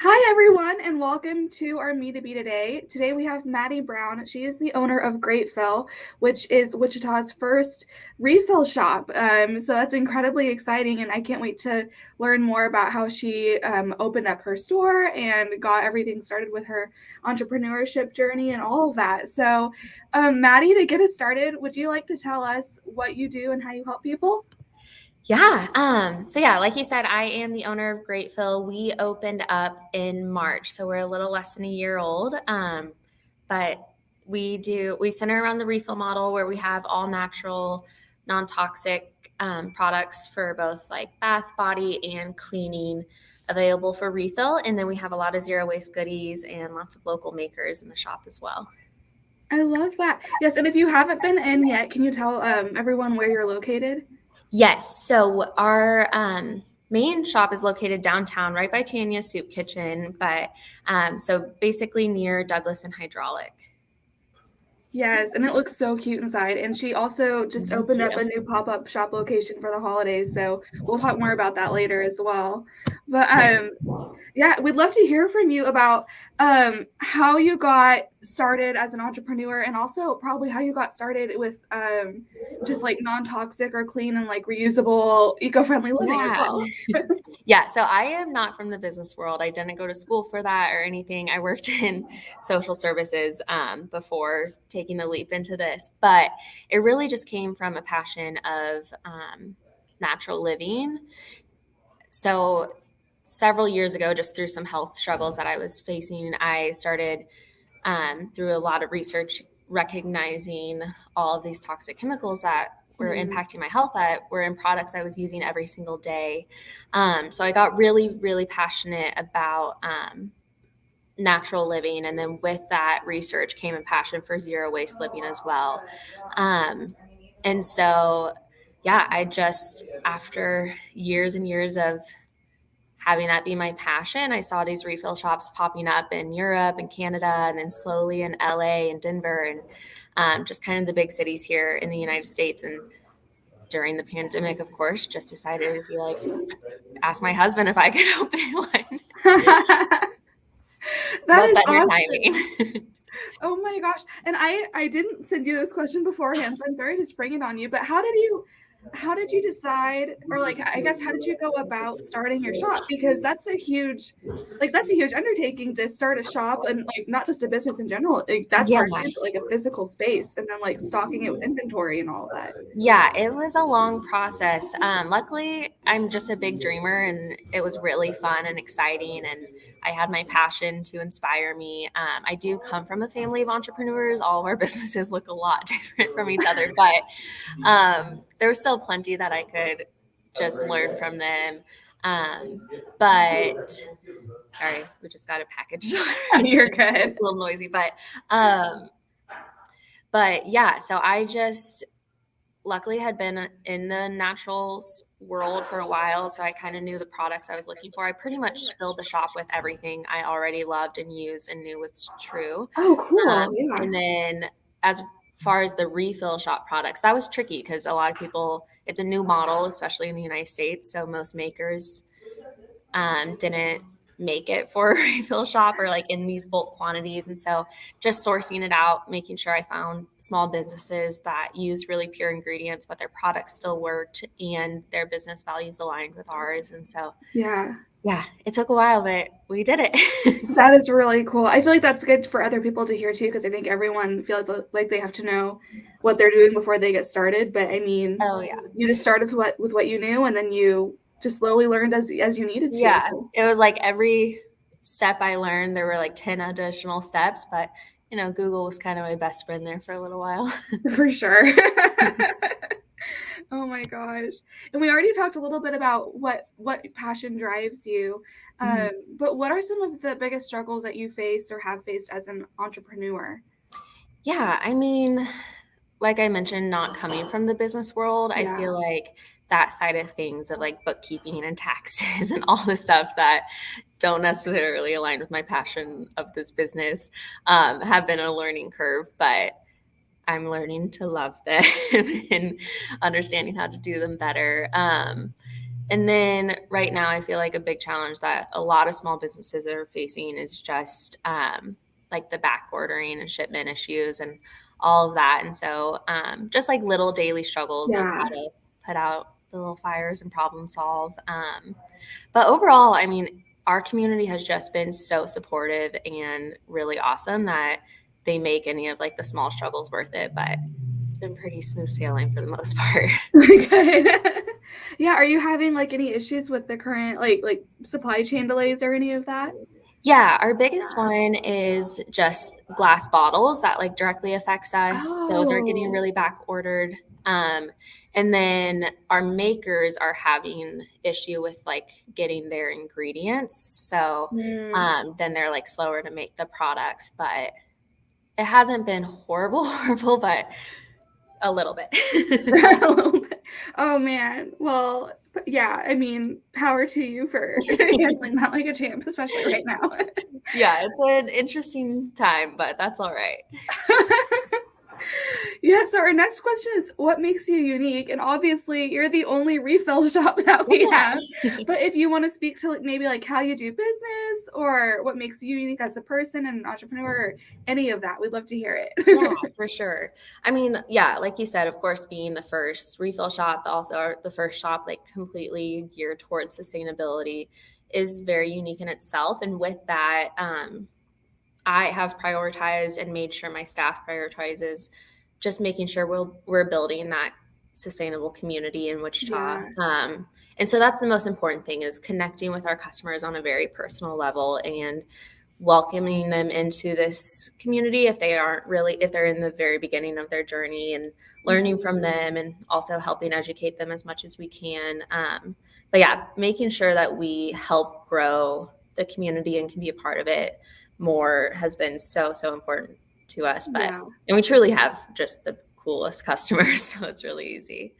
Hi, everyone, and welcome to our Me to Be today. Today we have Maddie Brown. She is the owner of Grate Fill, which is Wichita's first refill shop. So that's incredibly exciting, and I can't wait to learn more about how she opened up her store and got everything started with her entrepreneurship journey and all of that. So, Maddie, to get us started, would you like to tell us what you do and how you help people? Yeah. Like you said, I am the owner of Grate Fill. We opened up in March, so we're a little less than a year old. But we center around the refill model where we have all natural, non-toxic products for both like bath, body, and cleaning available for refill. And then we have a lot of zero waste goodies and lots of local makers in the shop as well. I love that. Yes, and if you haven't been in yet, can you tell everyone where you're located? Yes. So our main shop is located downtown, right by Tanya's Soup Kitchen, but so basically near Douglas and Hydraulic. Yes, and it looks so cute inside. And she also just Thank opened up a you. new pop-up shop location for the holidays, so we'll talk more about that later as well. But Nice. yeah, we'd love to hear from you about how you got started as an entrepreneur and also probably how you got started with just like non-toxic or clean and like reusable, eco-friendly living as Yeah. well. Yeah. So I am not from the business world. I didn't go to school for that or anything. I worked in social services before taking the leap into this, but it really just came from a passion of natural living. So several years ago, just through some health struggles that I was facing, I started through a lot of research recognizing all of these toxic chemicals that were Mhm. impacting my health that were in products I was using every single day. So I got really, really passionate about natural living. And then with that research came a passion for zero waste living as well. Um, and so, yeah, I just, after years and years of having that be my passion, I saw these refill shops popping up in Europe and Canada, and then slowly in LA and Denver, and just kind of the big cities here in the United States. And during the pandemic, of course, just decided to be like, ask my husband if I could open one. That What is better awesome. timing? Oh my gosh. And I didn't send you this question beforehand, so I'm sorry to spring it on you, but how did you decide, or like I guess how did you go about starting your shop? Because that's a huge undertaking to start a shop, and like not just a business in general. Like that's Yeah. hard too, but like a physical space and then like stocking it with inventory and all of that. Yeah, it was a long process. Luckily, I'm just a big dreamer, and it was really fun and exciting. And I had my passion to inspire me. I do come from a family of entrepreneurs. All of our businesses look a lot different from each other, but there was still plenty that I could just learn from them. But sorry, we just got a package. It's You're a good. little noisy, um, but yeah, so I just luckily had been in the naturals world for a while, so I kind of knew the products I was looking for. I pretty much filled the shop with everything I already loved and used and knew was true. Oh, cool. Yeah. And then as far as the refill shop products, that was tricky because a lot of people, it's a new model, especially in the United States. So most makers didn't make it for a refill shop or like in these bulk quantities. And so just sourcing it out, making sure I found small businesses that use really pure ingredients, but their products still worked and their business values aligned with ours. And so, Yeah. yeah, it took a while, but we did it. That is really cool. I feel like that's good for other people to hear too, because I think everyone feels like they have to know what they're doing before they get started. But I mean, Oh, yeah. you just started with what you knew, and then you just slowly learned as you needed to. Yeah. So It was like every step I learned, there were like 10 additional steps, but Google was kind of my best friend there for a little while. for sure. Oh my gosh. And we already talked a little bit about what passion drives you. Mhm. But what are some of the biggest struggles that you faced or have faced as an entrepreneur? Yeah, I mean, like I mentioned, not coming from the business world, I Yeah. feel like that side of things of like bookkeeping and taxes and all the stuff that don't necessarily align with my passion of this business have been a learning curve, but I'm learning to love them and understanding how to do them better. And then right now, I feel like a big challenge that a lot of small businesses are facing is just like the back ordering and shipment issues and all of that. And so just like little daily struggles of how Yeah. to put out the little fires and problem solve. But overall, I mean, our community has just been so supportive and really awesome that they make any of like the small struggles worth it. But it's been pretty smooth sailing for the most part. Good. Yeah, are you having like any issues with the current like supply chain delays or any of that? Yeah, our biggest one is just glass bottles that like directly affects us. Those are getting Oh. really back ordered. Um, and then our makers are having issue with like getting their ingredients. So Hmm. then they're like slower to make the products, but it hasn't been horrible, horrible, but a little bit. A little bit. Oh man. Well, yeah, I mean, power to you for handling that like a champ, especially right now. Yeah, it's an interesting time, but that's all right. Yeah, so our next question is what makes you unique? And obviously, you're the only refill shop that we have. Yeah. But if you want to speak to like maybe like how you do business or what makes you unique as a person and an entrepreneur, or any of that, we'd love to hear Yeah, it. for sure. I mean, yeah, like you said, of course, being the first refill shop, but also the first shop like completely geared towards sustainability is very unique in itself. And with that, I have prioritized and made sure my staff prioritizes just making sure we're building that sustainable community in Wichita. Yeah, And so that's the most important thing is connecting with our customers on a very personal level and welcoming them into this community if they're in the very beginning of their journey and learning from them and also helping educate them as much as we can. But yeah, making sure that we help grow the community and can be a part of it more has been so important to us. yeah. And we truly have just the coolest customers, so it's really easy.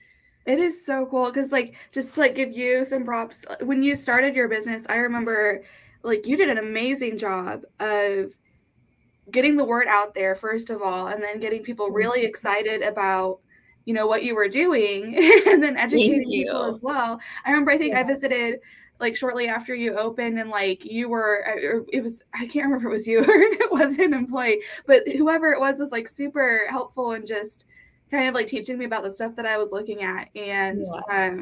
It is so cool because, like, just to like give you some props, when you started your business, I remember like you did an amazing job of getting the word out there first of all, and then getting people really excited about what you were doing, and then Thank educating people you. as well. I remember I think I Yeah. visited like shortly after you opened, and like you were, or it was I can't remember if it was you or if it was an employee, but whoever it was like super helpful and just kind of like teaching me about the stuff that I was looking at, and Yeah.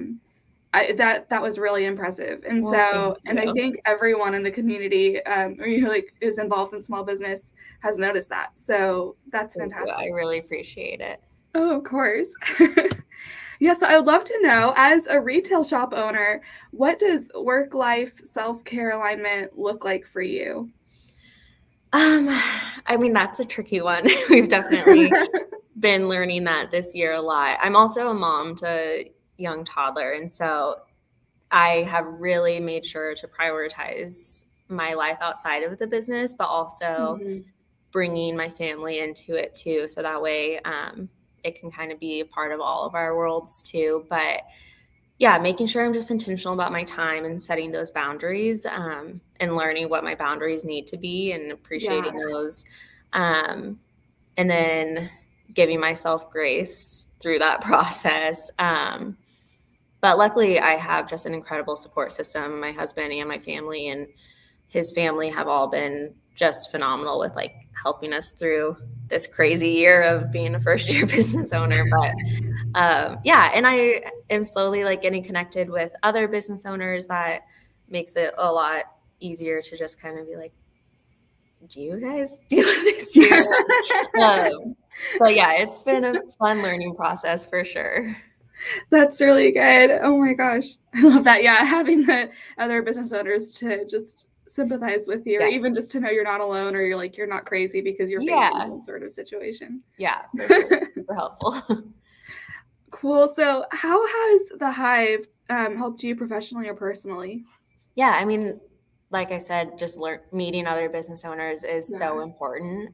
that was really impressive. And Well, thank so, and I you. think everyone in the community, or like is involved in small business, has noticed that. So that's Thank you. I fantastic. really appreciate it. Oh, of course. Yeah, so I would love to know, as a retail shop owner, what does work life self care alignment look like for you? Um, I mean, that's a tricky one. We've definitely been learning that this year a lot. I'm also a mom to a young toddler, and so I have really made sure to prioritize my life outside of the business, but also Mhm. bringing my family into it too. So that way, it can kind of be a part of all of our worlds too. But yeah, making sure I'm just intentional about my time and setting those boundaries, and learning what my boundaries need to be and Yeah, appreciating those. Um, and then giving myself grace through that process. But luckily, I have just an incredible support system. My husband and my family and his family have all been just phenomenal with like helping us through this crazy year of being a first year business owner. But yeah, and I am slowly like getting connected with other business owners that makes it a lot easier to just kind of be like, do you guys deal with this too? But yeah, it's been a fun learning process for sure. that's really good. Oh my gosh, I love that. Yeah, having the other business owners to just sympathize with you, or Yes. even just to know you're not alone, or you're not crazy because you're facing Yeah. some sort of situation. Yeah, for sure. Super helpful. Cool. So, how has the Hive helped you professionally or personally? Yeah, I mean, like I said, just meeting other business owners is so Yeah. important.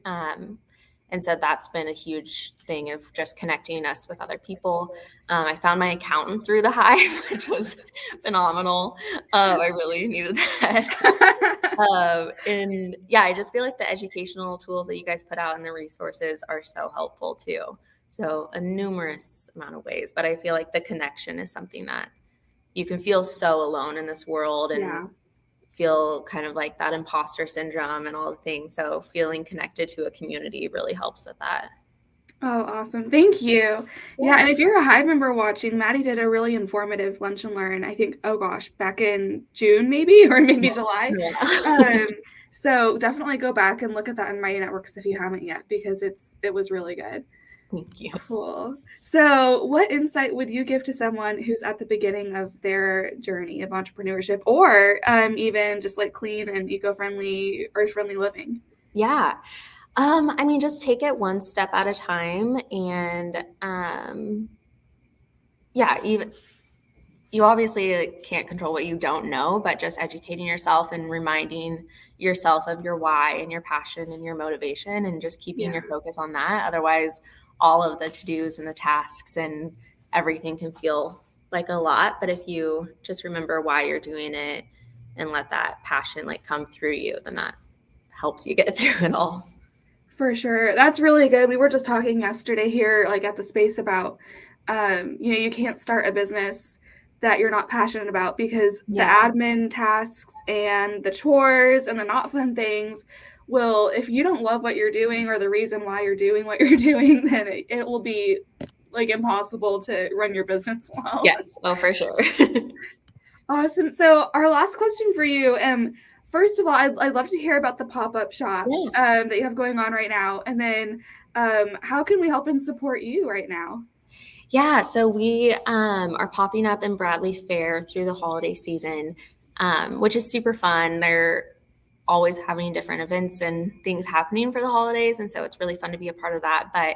And so that's been a huge thing of just connecting us with other people. I found my accountant through the Hive, which was phenomenal. I really needed that. And yeah, I just feel like the educational tools that you guys put out and the resources are so helpful too. So a numerous amount of ways, but I feel like the connection is something that you can feel so alone in this world and Yeah. feel kind of like that imposter syndrome and all the things. So feeling connected to a community really helps with that. Oh, awesome. Thank you. Yeah, Yeah. and if you're a Hive member watching, Maddie did a really informative lunch and learn, I think, oh gosh, back in June maybe, or maybe July. Yeah. Um, so definitely go back and look at that in Mighty Networks if you haven't yet, because it was really good. Thank you. Cool. So, what insight would you give to someone who's at the beginning of their journey of entrepreneurship, or even just like clean and eco-friendly, earth-friendly living? Yeah. I mean, just take it one step at a time and yeah, even you obviously can't control what you don't know, but just educating yourself and reminding yourself of your why and your passion and your motivation and just keeping Yeah, your focus on that. Otherwise, all of the to-dos and the tasks and everything can feel like a lot, but if you just remember why you're doing it and let that passion like come through you, then that helps you get through it all. for sure. That's really good. We were just talking yesterday here, like at the space about, you can't start a business that you're not passionate about, because the Yeah. admin tasks and the chores and the not fun things will, if you don't love what you're doing or the reason why you're doing what you're doing, then it will be like impossible to run your business well. Yes. Oh, for sure. Awesome. So our last question for you, first of all, I'd love to hear about the pop-up shop Yeah. that you have going on right now. And then how can we help and support you right now? Yeah, so we are popping up in Bradley Fair through the holiday season, which is super fun. They're always having different events and things happening for the holidays, and so it's really fun to be a part of that. But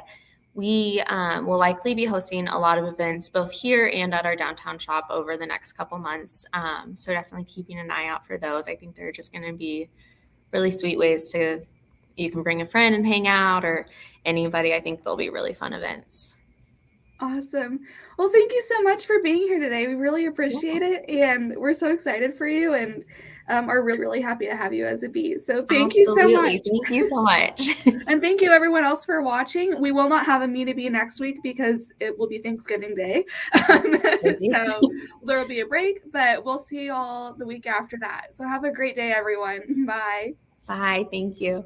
we will likely be hosting a lot of events both here and at our downtown shop over the next couple months. So definitely keeping an eye out for those. I think they're just going to be really sweet ways to you can bring a friend and hang out or anybody. I think they'll be really fun events. Awesome. Well, thank you so much for being here today. We really appreciate it. And we're so excited for you and are really, really happy to have you as a bee. So thank you so Absolutely. much. Thank you so much. And thank you everyone else for watching. We will not have a Me to Be next week because it will be Thanksgiving Day. So there will be a break, but we'll see you all the week after that. So have a great day, everyone. Bye. Bye. Thank you.